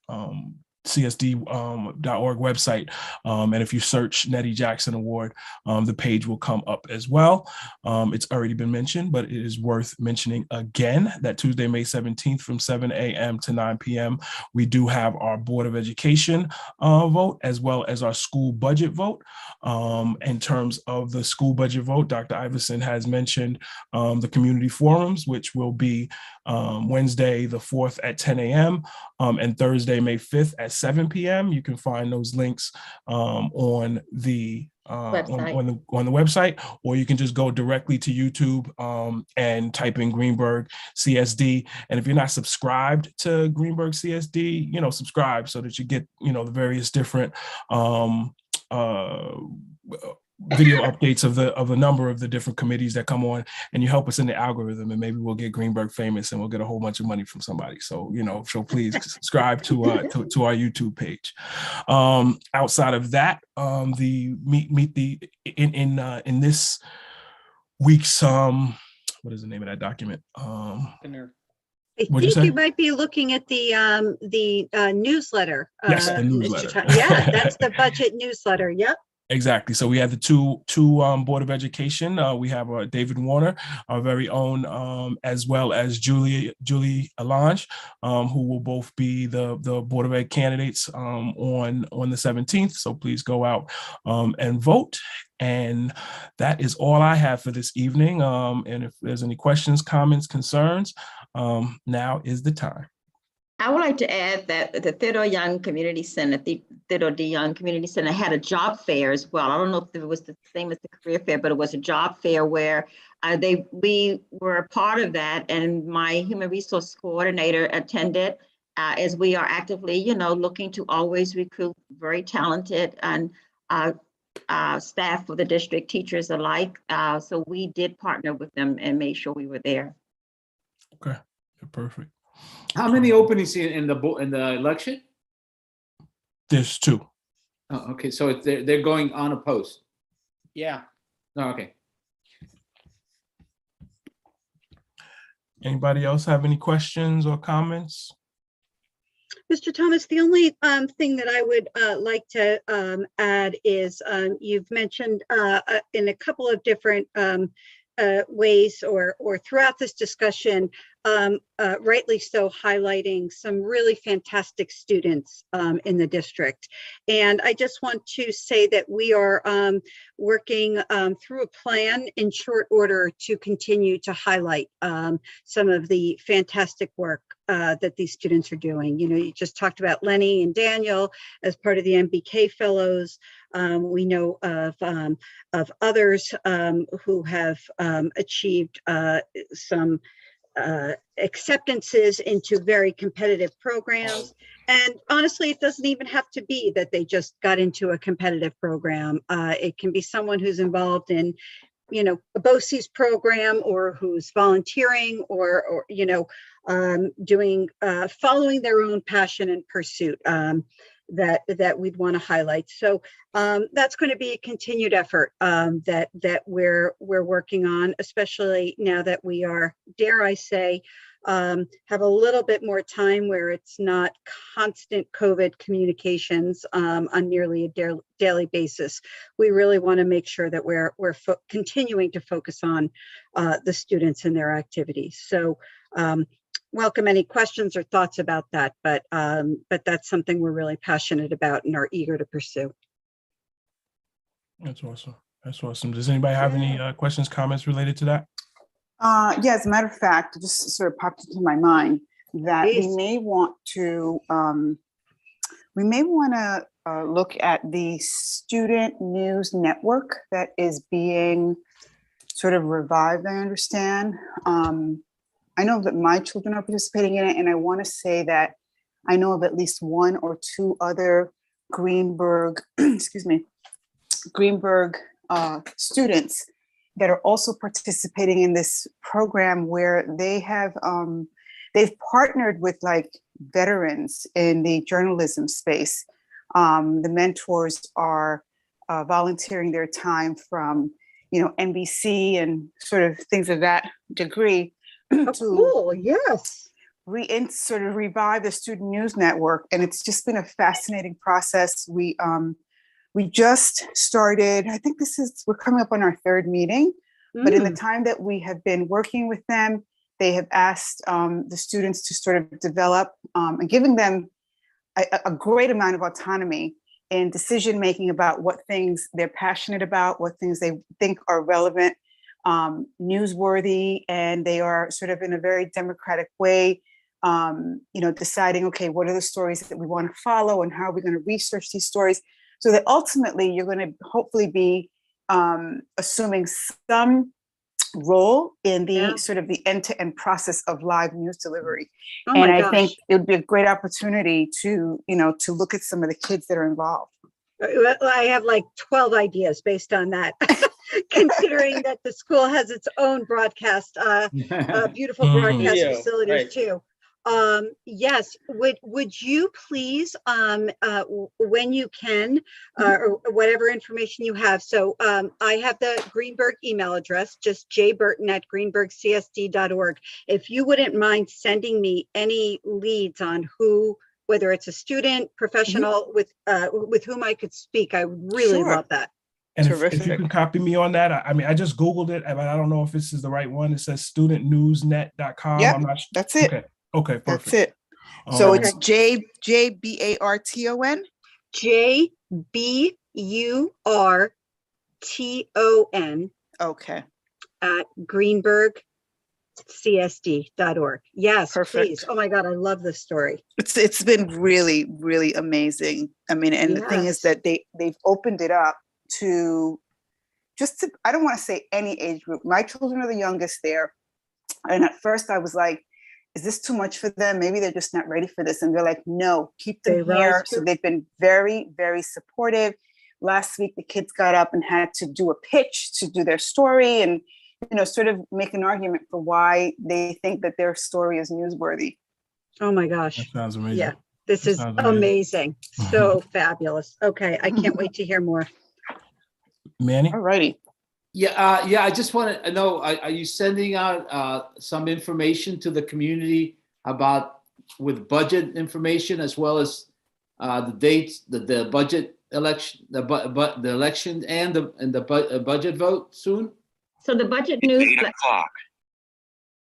CSD.org website. And if you search Nettie Jackson Award, the page will come up as well. It's already been mentioned, but it is worth mentioning again that Tuesday, May 17th from 7 a.m. to 9 p.m. we do have our Board of Education vote, as well as our school budget vote. In terms of the school budget vote, Dr. Iverson has mentioned the community forums, which will be Wednesday the 4th at 10 a.m. And Thursday, May 5th at 7 p.m. You can find those links on the website, or you can just go directly to YouTube and type in Greenburgh CSD. And if you're not subscribed to Greenburgh CSD, subscribe so that you get the various different video updates of the number of the different committees that come on, and you help us in the algorithm, and maybe we'll get Greenburgh famous and we'll get a whole bunch of money from somebody. So, so please subscribe to our YouTube page. Outside of that, in this week's what is the name of that document? I think you might be looking at the newsletter. Yes, the newsletter. Yeah, that's the budget newsletter. Yep. Exactly. So we have the two Board of Education. We have David Warner, our very own, as well as Julie Allange, who will both be the Board of Ed candidates on the 17th. So please go out and vote. And that is all I have for this evening. And if there's any questions, comments, concerns, now is the time. I would like to add that the Theodore Young Community Center, the Theodore D. Young Community Center had a job fair as well. I don't know if it was the same as the career fair, but it was a job fair where we were a part of that, and my human resource coordinator attended, as we are actively, looking to always recruit very talented and staff for the district, teachers alike. So we did partner with them and made sure we were there. Okay, perfect. How many openings in the election? There's 2. Oh, okay, so they're going on a post. Yeah. Oh, okay. Anybody else have any questions or comments? Mr. Thomas, the only thing that I would like to add is you've mentioned in a couple of different ways or throughout this discussion, rightly so, highlighting some really fantastic students in the district. And I just want to say that we are working through a plan in short order to continue to highlight some of the fantastic work that these students are doing. You just talked about Lenny and Daniel as part of the MBK Fellows. We know of others who have achieved some acceptances into very competitive programs. And honestly, it doesn't even have to be that they just got into a competitive program. It can be someone who's involved in, a BOCES program, or who's volunteering, or doing, following their own passion and pursuit. That we'd want to highlight. So that's going to be a continued effort that we're working on, especially now that we are, dare I say, have a little bit more time where it's not constant COVID communications on nearly a daily basis. We really want to make sure that we're continuing to focus on the students and their activities. So welcome any questions or thoughts about that, but that's something we're really passionate about and are eager to pursue. That's awesome. That's awesome. Does anybody have any questions, comments related to that? Yeah, as a matter of fact, it just sort of popped into my mind that Please. we may want to look at the student news network that is being sort of revived, I understand. I know that my children are participating in it, and I want to say that I know of at least one or two other Greenburgh, excuse me, Greenburgh students that are also participating in this program where they have, they've partnered with like veterans in the journalism space. The mentors are volunteering their time from, you know, NBC and sort of things of that degree Oh, to cool, yes. sort of revive the Student News Network. And it's just been a fascinating process. We just started, I think we're coming up on our third meeting, but in the time that we have been working with them, they have asked the students to sort of develop and giving them a great amount of autonomy in decision-making about what things they're passionate about, what things they think are relevant, newsworthy, and they are sort of in a very democratic way, you know, deciding, okay, what are the stories that we want to follow and how are we going to research these stories? So that ultimately you're going to hopefully be assuming some role in the sort of the end-to-end process of live news delivery. Oh And my I gosh. think it would be a great opportunity to, you know, to look at some of the kids that are involved. Well, I have like 12 ideas based on that, considering that the school has its own broadcast, beautiful broadcast Video, facilities right. too. Yes, would you please, when you can, or whatever information you have. So I have the Greenburgh email address, just jburton@greenburghcsd.org. If you wouldn't mind sending me any leads on who, whether it's a student, professional, with whom I could speak, I would really Sure. love that. And if you Terrific. can copy me on that, I mean, I just Googled it, but I don't know if this is the right one. It says studentnewsnet.com. Yep, I'm not sure. that's it. Okay, That's perfect. it. So Okay. it's JBARTON. JBURTON Okay, at greenburghcsd.org. Yes, Perfect. please. Oh my God, I love this story. it's been really, really amazing. I mean, and the thing is Yes. that they've opened it up to I don't want to say any age group. My children are the youngest there. And at first I was like, is this too much for them? Maybe they're just not ready for this. And they're like, no, keep them They here. rise So to- they've been very, very supportive. Last week, the kids got up and had to do a pitch to do their story and, you know, sort of make an argument for why they think that their story is newsworthy. Oh my That gosh. sounds amazing. Yeah, this That is sounds amazing. amazing. So fabulous. Okay, I can't wait to hear more. Manny? All righty. Yeah, I just want to know, are you sending out some information to the community about with budget information as well as the dates, the budget election, the election and the budget vote soon? So the budget It's news. 8 o'clock.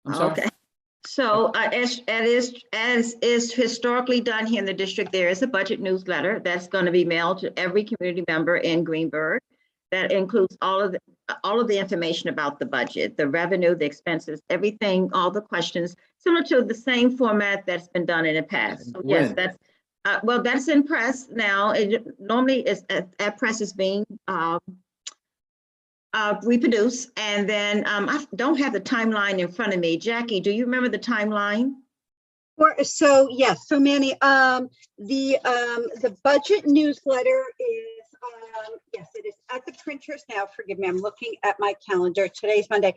I'm sorry. Okay. So as is historically done here in the district, there is a budget newsletter that's going to be mailed to every community member in Greenburgh. That includes all of the information about the budget, the revenue, the expenses, everything, all the questions, similar to the same format that's been done in the past. So yes, When? that's well, that's in press now. It normally is at press is being reproduced, and then I don't have the timeline in front of me. Jackie, do you remember the timeline? So yes, so Manny, the budget newsletter is yes, it is at the printers now. Forgive me, I'm looking at my calendar. Today's Monday.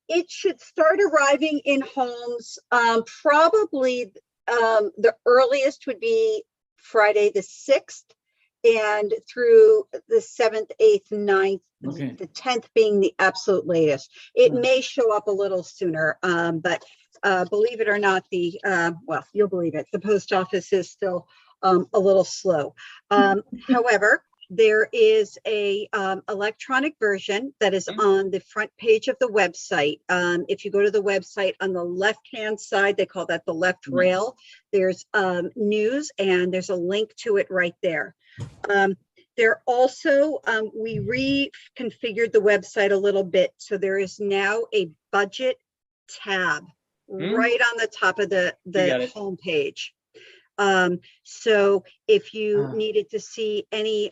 It should start arriving in homes probably the earliest would be Friday the 6th and through the 7th, 8th, 9th, Okay. the 10th being the absolute latest. It may show up a little sooner, but believe it or not, well, you'll believe it, the post office is still a little slow. However, there is a electronic version that is on the front page of the website. If you go to the website on the left-hand side, they call that the left rail. There's news and there's a link to it right there. There also, we reconfigured the website a little bit. So there is now a budget tab right on the top of the homepage. So if you needed to see any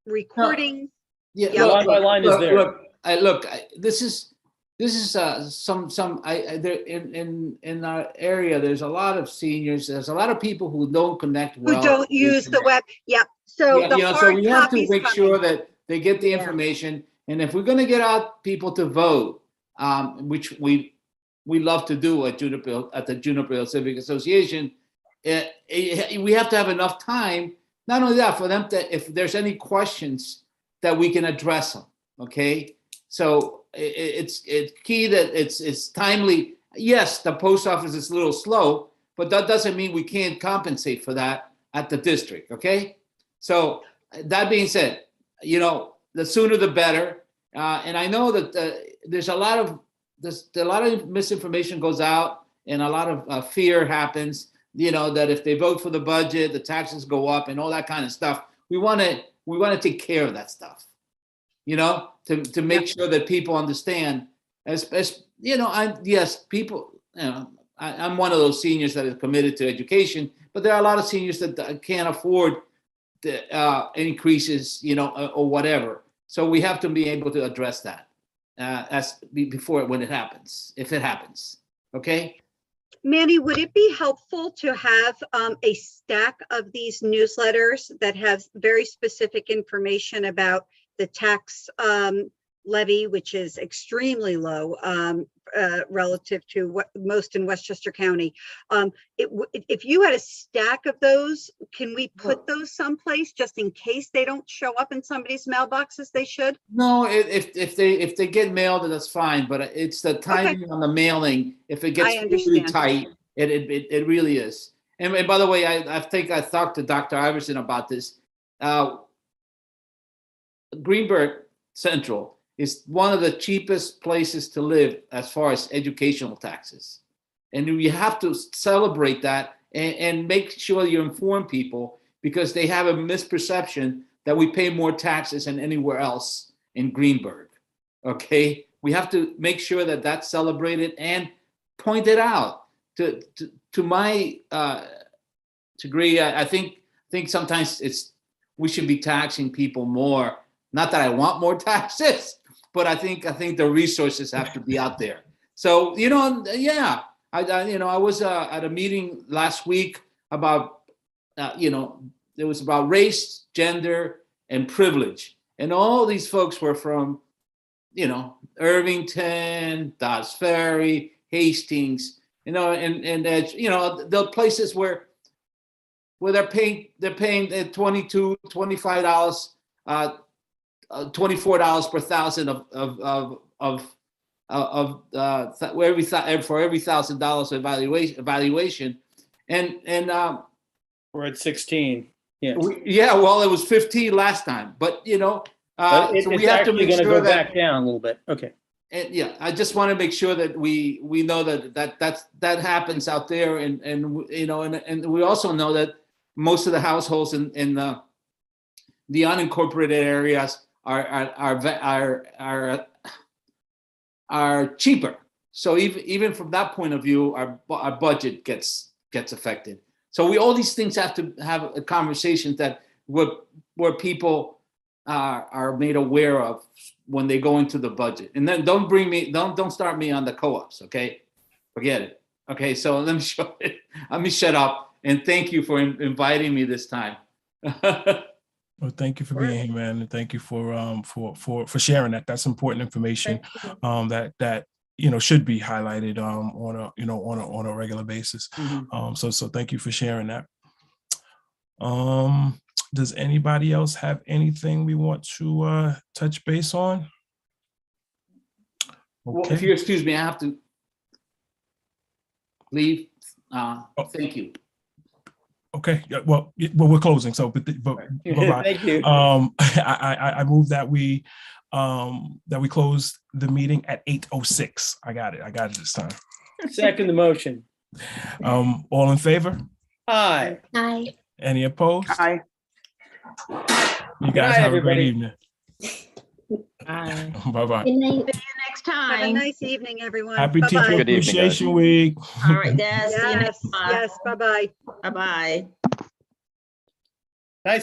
recording. Yeah, Yeah. look, Line by line is there. Look, this is this is there in our area. There's a lot of seniors. There's a lot of people who don't connect well. Who don't use the web, yep. So Yeah, the so hard we have to copies make coming. sure that they get the Yeah. information. And if we're going to get out people to vote, which we love to do at the Juniper Hill Civic Association, we have to have enough time. Not only that, for them to, if there's any questions, that we can address them. Okay, so it's key that it's timely. Yes, the post office is a little slow, but that doesn't mean we can't compensate for that at the district. Okay, so that being said, the sooner the better. And I know that there's a lot of misinformation goes out, and a lot of fear happens. That if they vote for the budget, the taxes go up, and all that kind of stuff. We want to take care of that stuff. To make sure that people understand. People. I'm one of those seniors that is committed to education, but there are a lot of seniors that can't afford the increases, or whatever. So we have to be able to address that when it happens, if it happens. Okay. Manny, would it be helpful to have a stack of these newsletters that have very specific information about the tax levy, which is extremely low relative to what most in Westchester County? If you had a stack of those, can we put those someplace just in case they don't show up in somebody's mailbox as they should? No, if they get mailed, that's fine. But it's the timing on the mailing. If it gets really tight, it really is. And by the way, I think I talked to Dr. Iverson about this. Greenburgh Central is one of the cheapest places to live as far as educational taxes. And you have to celebrate that and make sure you inform people, because they have a misperception that we pay more taxes than anywhere else in Greenburgh. Okay, we have to make sure that that's celebrated and pointed out. To my degree, I think sometimes we should be taxing people more. Not that I want more taxes, but I think the resources have to be out there. So I was at a meeting last week about it was about race, gender, and privilege, and all these folks were from Irvington, Dobbs Ferry, Hastings, and the places where they're paying $22, $25, $24 per thousand for every $1,000 evaluation, and we're at 16. Yeah. Well, it was 15 last time, but so we have to make sure that back down a little bit. Okay. And I just want to make sure that we know that happens out there, and we also know that most of the households in the unincorporated areas are cheaper. So even from that point of view, our budget gets affected. So all these things have to have a conversation that where people are made aware of when they go into the budget. And then don't start me on the co-ops. Okay, forget it. Okay, so let me shut up, and thank you for inviting me this time. Well, thank you for being here, man, and thank you for sharing that. That's important information that should be highlighted on a regular basis. Mm-hmm. So thank you for sharing that. Does anybody else have anything we want to touch base on? Okay. Well, if you excuse me, I have to leave. Thank you. Okay. Well, we're closing. So, but Thank you. I move that we close the meeting at 8:06. I got it this time. Second the motion. All in favor? Aye. Aye. Any opposed? Aye. You guys have a great evening. Aye. Bye-bye. Good night. Next Have a time. nice evening, everyone. Happy Bye-bye. Teacher Good evening, guys. Appreciation Week. All right, yes. See you Yes, next month. yes, bye-bye. Bye-bye.